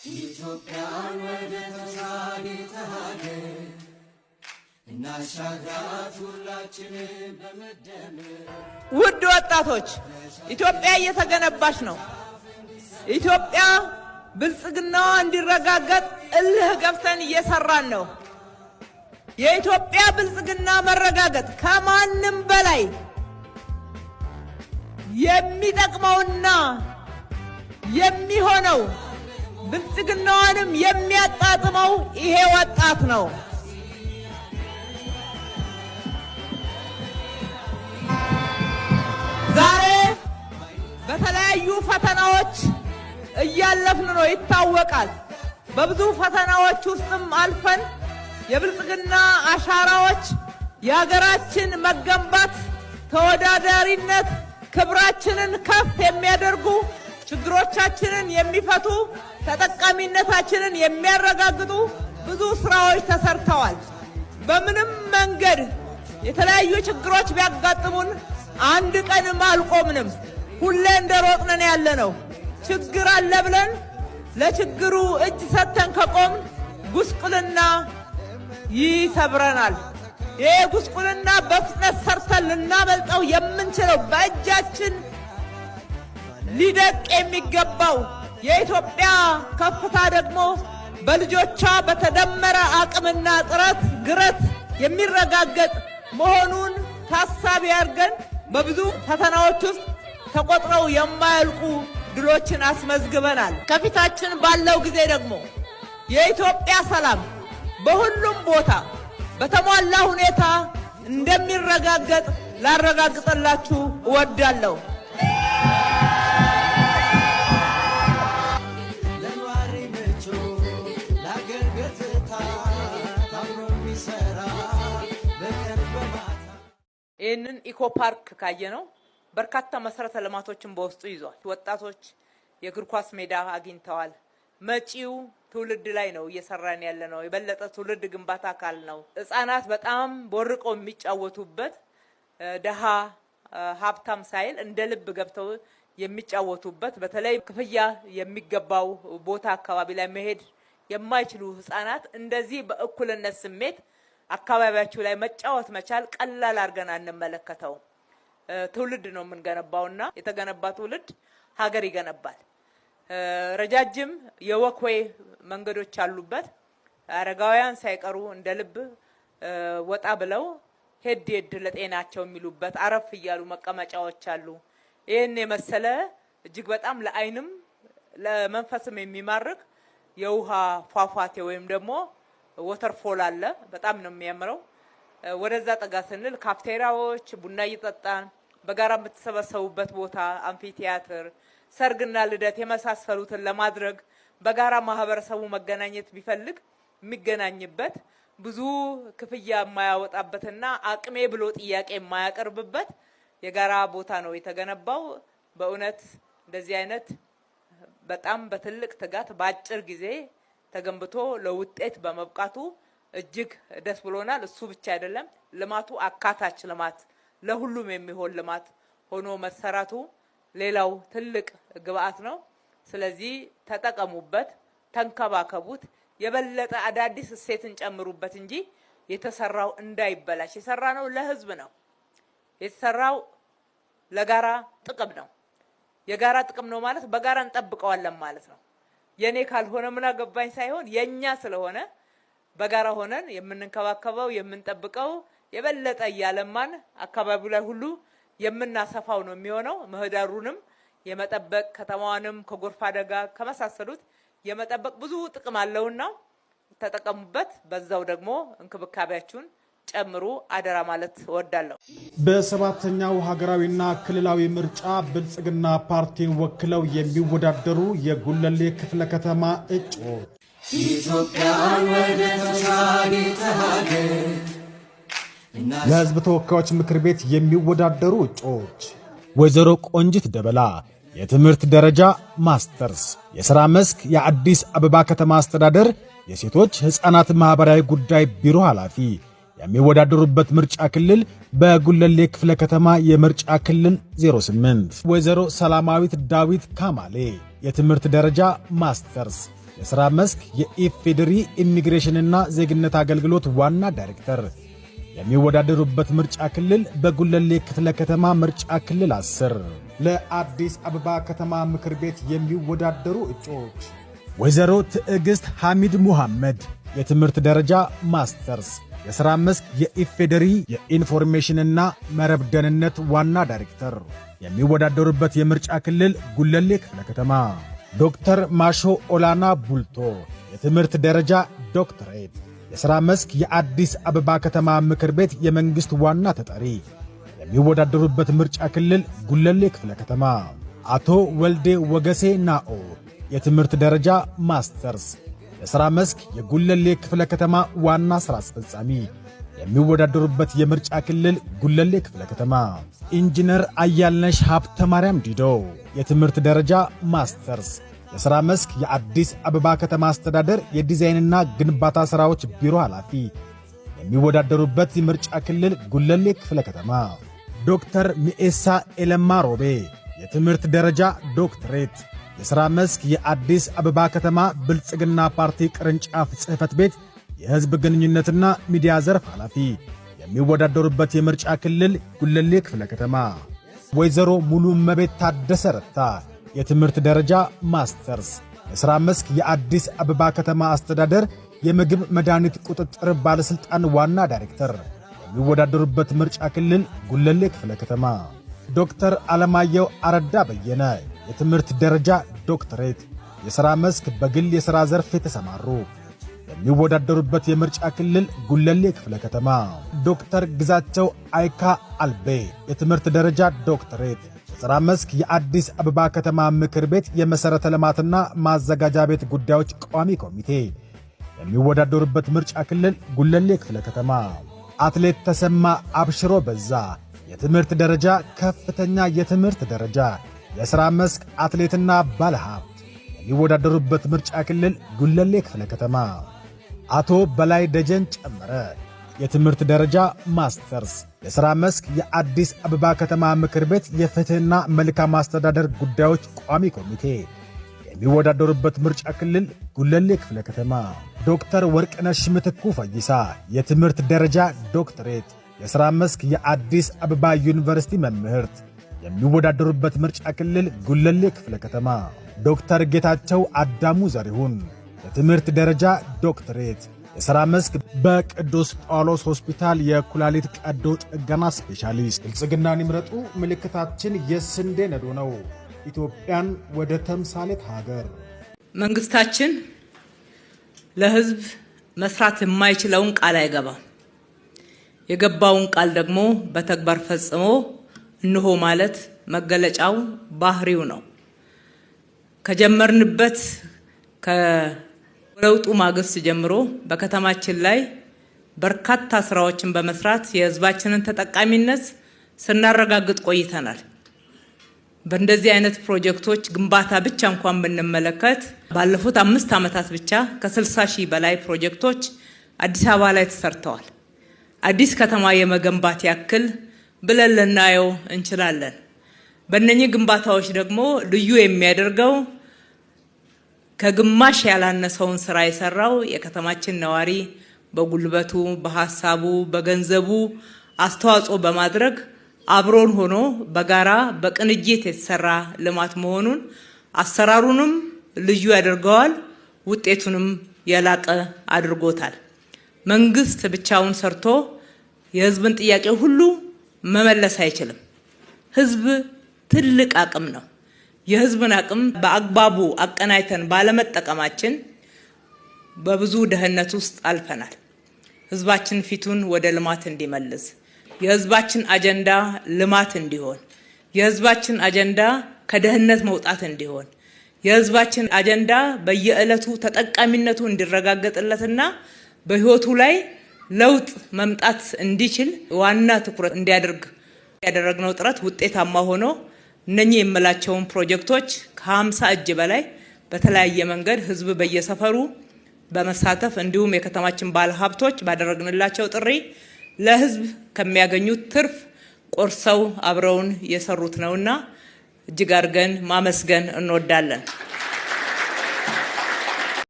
ኢትዮጵያን ወደ ተሳቢ ተሃገር እናሻግራት ሁላችንም በመደመር። ውድ ወጣቶች ኢትዮጵያ እየተገነባች ነው። ኢትዮጵያ ብልጽግናዋ እንዲረጋገጥ እልህ ገብተን እየሰራን ነው። የኢትዮጵያ ብልጽግና መረጋገጥ ከማንም በላይ የሚጠቅመውና የሚሆነው ብልጽግናዋንም የሚያጣጥመው ይሄ ወጣት ነው። ዛሬ በተለያዩ ፈተናዎች እያለፍን ነው ይታወቃል። በብዙ ፈተናዎች ውስጥም አልፈን የብልጽግና አሻራዎች የሀገራችን መገንባት ተወዳዳሪነት ክብራችንን ከፍ የሚያደርጉ ችግሮቻችንን የሚፈቱ ተጠቃሚነታችንን የሚያረጋግጡ ብዙ ስራዎች ተሰርተዋል። በምንም መንገድ የተለያዩ ችግሮች ቢያጋጥሙን አንድ ቀንም አልቆምንም። ሁሌ እንደሮጥነን ያለነው ችግር አለ ብለን ለችግሩ እጅ ሰጥተን ከቆምን ጉስቁልና ይሰብረናል። ይሄ ጉስቁልና በፍጥነት ሰርተን ልናመልጠው የምንችለው በእጃችን ሊደቅ የሚገባው የኢትዮጵያ ከፍታ ደግሞ በልጆቿ በተደመረ አቅምና ጥረት ግረት የሚረጋገጥ መሆኑን ታሳቢ አድርገን በብዙ ፈተናዎች ውስጥ ተቆጥረው የማያልቁ ድሎችን አስመዝግበናል። ከፊታችን ባለው ጊዜ ደግሞ የኢትዮጵያ ሰላም በሁሉም ቦታ በተሟላ ሁኔታ እንደሚረጋገጥ ላረጋግጥላችሁ እወዳለሁ። ይህንን ኢኮ ፓርክ ካየነው በርካታ መሰረተ ልማቶችን በውስጡ ይዟል። ወጣቶች የእግር ኳስ ሜዳ አግኝተዋል። መጪው ትውልድ ላይ ነው እየሰራን ያለነው። የበለጠ ትውልድ ግንባታ አካል ነው። ህፃናት በጣም ቦርቀው የሚጫወቱበት ደሃ ሀብታም ሳይል እንደ ልብ ገብተው የሚጫወቱበት በተለይ ክፍያ የሚገባው ቦታ አካባቢ ላይ መሄድ የማይችሉ ህፃናት እንደዚህ በእኩልነት ስሜት አካባቢያቸው ላይ መጫወት መቻል ቀላል አድርገን አንመለከተው። ትውልድ ነው የምንገነባውና የተገነባ ትውልድ ሀገር ይገነባል። ረጃጅም የወክዌይ መንገዶች አሉበት። አረጋውያን ሳይቀሩ እንደ ልብ ወጣ ብለው ሄድ ለጤናቸው የሚሉበት አረፍ እያሉ መቀመጫዎች አሉ። ይሄን የመሰለ እጅግ በጣም ለአይንም ለመንፈስም የሚማርክ የውሃ ፏፏቴ ወይም ደግሞ ወተርፎል አለ። በጣም ነው የሚያምረው። ወደዛ ጠጋ ስንል ካፍቴሪያዎች፣ ቡና እየጠጣን በጋራ የምትሰበሰቡበት ቦታ፣ አምፊቲያትር፣ ሰርግና ልደት የመሳሰሉትን ለማድረግ በጋራ ማህበረሰቡ መገናኘት ቢፈልግ የሚገናኝበት ብዙ ክፍያ የማያወጣበትና አቅሜ ብሎ ጥያቄ የማያቀርብበት የጋራ ቦታ ነው የተገነባው። በእውነት እንደዚህ አይነት በጣም በትልቅ ትጋት በአጭር ጊዜ ተገንብቶ ለውጤት በመብቃቱ እጅግ ደስ ብሎናል። እሱ ብቻ አይደለም፣ ልማቱ አካታች ልማት ለሁሉም የሚሆን ልማት ሆኖ መሰራቱ ሌላው ትልቅ ግብአት ነው። ስለዚህ ተጠቀሙበት፣ ተንከባከቡት፣ የበለጠ አዳዲስ እሴትን ጨምሩበት እንጂ የተሰራው እንዳይበላሽ። የሰራነው ለህዝብ ነው። የተሰራው ለጋራ ጥቅም ነው። የጋራ ጥቅም ነው ማለት በጋራ እንጠብቀዋለን ማለት ነው። የኔ ካልሆነ ምን አገባኝ ሳይሆን የኛ ስለሆነ በጋራ ሆነን የምንንከባከበው የምንጠብቀው የበለጠ ያለማን አካባቢው ላይ ሁሉ የምናሰፋው ነው የሚሆነው። ምህዳሩንም የመጠበቅ ከተማዋንም ከጎርፍ አደጋ ከመሳሰሉት የመጠበቅ ብዙ ጥቅም አለውና ተጠቀሙበት። በዛው ደግሞ እንክብካቤያችሁን ጨምሩ አደራ ማለት እወዳለሁ። በሰባተኛው ሀገራዊና ክልላዊ ምርጫ ብልጽግና ፓርቲን ወክለው የሚወዳደሩ የጉለሌ ክፍለ ከተማ እጩዎች ኢትዮጵያን ወደ ተሳቢ ተሃገር ለሕዝብ ተወካዮች ምክር ቤት የሚወዳደሩ እጩዎች ወይዘሮ ቆንጂት ደበላ የትምህርት ደረጃ ማስተርስ፣ የሥራ መስክ የአዲስ አበባ ከተማ አስተዳደር የሴቶች ሕፃናት ማኅበራዊ ጉዳይ ቢሮ ኃላፊ። የሚወዳደሩበት ምርጫ ክልል በጉለሌ ክፍለ ከተማ የምርጫ ክልል 08። ወይዘሮ ሰላማዊት ዳዊት ካማሌ የትምህርት ደረጃ ማስተርስ፣ የሥራ መስክ የኢፌዴሪ ኢሚግሬሽንና ዜግነት አገልግሎት ዋና ዳይሬክተር የሚወዳደሩበት ምርጫ ክልል በጉለሌ ክፍለ ከተማ ምርጫ ክልል 10 ለአዲስ አበባ ከተማ ምክር ቤት የሚወዳደሩ እጩዎች ወይዘሮ ትዕግስት ሐሚድ ሙሐመድ የትምህርት ደረጃ ማስተርስ የሥራ መስክ የኢፌዴሪ የኢንፎርሜሽንና መረብ ደህንነት ዋና ዳይሬክተር የሚወዳደሩበት የምርጫ ክልል ጉለሌ ክፍለ ከተማ ዶክተር ማሾ ኦላና ቡልቶ የትምህርት ደረጃ ዶክተሬት የሥራ መስክ የአዲስ አበባ ከተማ ምክር ቤት የመንግሥት ዋና ተጠሪ የሚወዳደሩበት ምርጫ ክልል ጉለሌ ክፍለ ከተማ አቶ ወልዴ ወገሴ ናኦ የትምህርት ደረጃ ማስተርስ የሥራ መስክ የጉለሌ ክፍለ ከተማ ዋና ሥራ አስፈጻሚ የሚወዳደሩበት የምርጫ ክልል ጉለሌ ክፍለ ከተማ ኢንጂነር አያልነሽ ሀብተ ማርያም ዲዶ የትምህርት ደረጃ ማስተርስ የሥራ መስክ የአዲስ አበባ ከተማ አስተዳደር የዲዛይንና ግንባታ ሥራዎች ቢሮ ኃላፊ የሚወዳደሩበት የምርጫ ክልል ጉለሌ ክፍለ ከተማ ዶክተር ሚኤሳ ኤለማ ሮቤ የትምህርት ደረጃ ዶክትሬት የሥራ መስክ የአዲስ አበባ ከተማ ብልጽግና ፓርቲ ቅርንጫፍ ጽሕፈት ቤት የሕዝብ ግንኙነትና ሚዲያ ዘርፍ ኃላፊ የሚወዳደሩበት የምርጫ ክልል ጉለሌ ክፍለ ከተማ ወይዘሮ ሙሉ መቤት ታደሰ ረታ የትምህርት ደረጃ ማስተርስ የሥራ መስክ የአዲስ አበባ ከተማ አስተዳደር የምግብ መድኃኒት ቁጥጥር ባለሥልጣን ዋና ዳይሬክተር የሚወዳደሩበት ምርጫ ክልል ጉለሌ ክፍለ ከተማ ዶክተር አለማየሁ አረዳ በየነ የትምህርት ደረጃ ዶክተሬት የሥራ መስክ በግል የሥራ ዘርፍ የተሰማሩ የሚወዳደሩበት የምርጫ ክልል ጉለሌ ክፍለ ከተማ ዶክተር ግዛቸው አይካ አልቤ የትምህርት ደረጃ ዶክተሬት የሥራ መስክ የአዲስ አበባ ከተማ ምክር ቤት የመሠረተ ልማትና ማዘጋጃ ቤት ጉዳዮች ቋሚ ኮሚቴ የሚወዳደሩበት ምርጫ ክልል ጉለሌ ክፍለ ከተማ አትሌት ተሰማ አብሽሮ በዛ የትምህርት ደረጃ ከፍተኛ የትምህርት ደረጃ የሥራ መስክ አትሌትና ባለሀብት የሚወዳደሩበት ምርጫ ክልል ጉለሌ ክፍለ ከተማ አቶ በላይ ደጀን ጨመረ የትምህርት ደረጃ ማስተርስ የሥራ መስክ የአዲስ አበባ ከተማ ምክር ቤት የፍትሕና መልካም አስተዳደር ጉዳዮች ቋሚ ኮሚቴ የሚወዳደሩበት ምርጫ ክልል ጉለሌ ክፍለ ከተማ ዶክተር ወርቅነሽ ምትኩ ፈይሳ የትምህርት ደረጃ ዶክተሬት የሥራ መስክ የአዲስ አበባ ዩኒቨርሲቲ መምህርት የሚወዳደሩበት ምርጫ ክልል ጉለሌ ክፍለ ከተማ ዶክተር ጌታቸው አዳሙ ዘሪሁን የትምህርት ደረጃ ዶክተሬት የሥራ መስክ በቅዱስ ጳውሎስ ሆስፒታል የኩላሊት ቀዶ ጥገና ስፔሻሊስት ብልጽግናን ይምረጡ ምልክታችን የስንዴ ነዶ ነው ኢትዮጵያን ወደ ተምሳሌት ሀገር መንግስታችን ለሕዝብ መስራት የማይችለውን ቃል አይገባም የገባውን ቃል ደግሞ በተግባር ፈጽሞ እንሆ ማለት መገለጫው ባህሪው ነው ከጀመርንበት ከለውጡ ማግስት ጀምሮ በከተማችን ላይ በርካታ ስራዎችን በመስራት የሕዝባችንን ተጠቃሚነት ስናረጋግጥ ቆይተናል በእንደዚህ አይነት ፕሮጀክቶች ግንባታ ብቻ እንኳን ብንመለከት ባለፉት 5 ዓመታት ብቻ ከ60 ሺህ በላይ ፕሮጀክቶች አዲስ አበባ ላይ ተሰርተዋል አዲስ ከተማ የመገንባት ያክል ብለን ልናየው እንችላለን በእነኚህ ግንባታዎች ደግሞ ልዩ የሚያደርገው ከግማሽ ያላነሰውን ስራ የሰራው የከተማችን ነዋሪ በጉልበቱ በሐሳቡ በገንዘቡ አስተዋጽኦ በማድረግ አብሮን ሆኖ በጋራ በቅንጅት የተሰራ ልማት መሆኑን አሰራሩንም ልዩ ያደርገዋል ውጤቱንም የላቀ አድርጎታል መንግስት ብቻውን ሰርቶ የሕዝብን ጥያቄ ሁሉ መመለስ አይችልም ሕዝብ ትልቅ አቅም ነው የሕዝብን አቅም በአግባቡ አቀናይተን ባለመጠቀማችን በብዙ ደህንነት ውስጥ አልፈናል ሕዝባችን ፊቱን ወደ ልማት እንዲመልስ የሕዝባችን አጀንዳ ልማት እንዲሆን የሕዝባችን አጀንዳ ከደህንነት መውጣት እንዲሆን የሕዝባችን አጀንዳ በየዕለቱ ተጠቃሚነቱ እንዲረጋገጥለትና በህይወቱ ላይ ለውጥ መምጣት እንዲችል ዋና ትኩረት እንዲያደርግ ያደረግነው ጥረት ውጤታማ ሆኖ እነኚህ የመላቸውን ፕሮጀክቶች ከ50 እጅ በላይ በተለያየ መንገድ ህዝብ በየሰፈሩ በመሳተፍ እንዲሁም የከተማችን ባለሀብቶች ባደረግንላቸው ጥሪ ለህዝብ ከሚያገኙት ትርፍ ቆርሰው አብረውን የሰሩት ነውና እጅግ አድርገን ማመስገን እንወዳለን።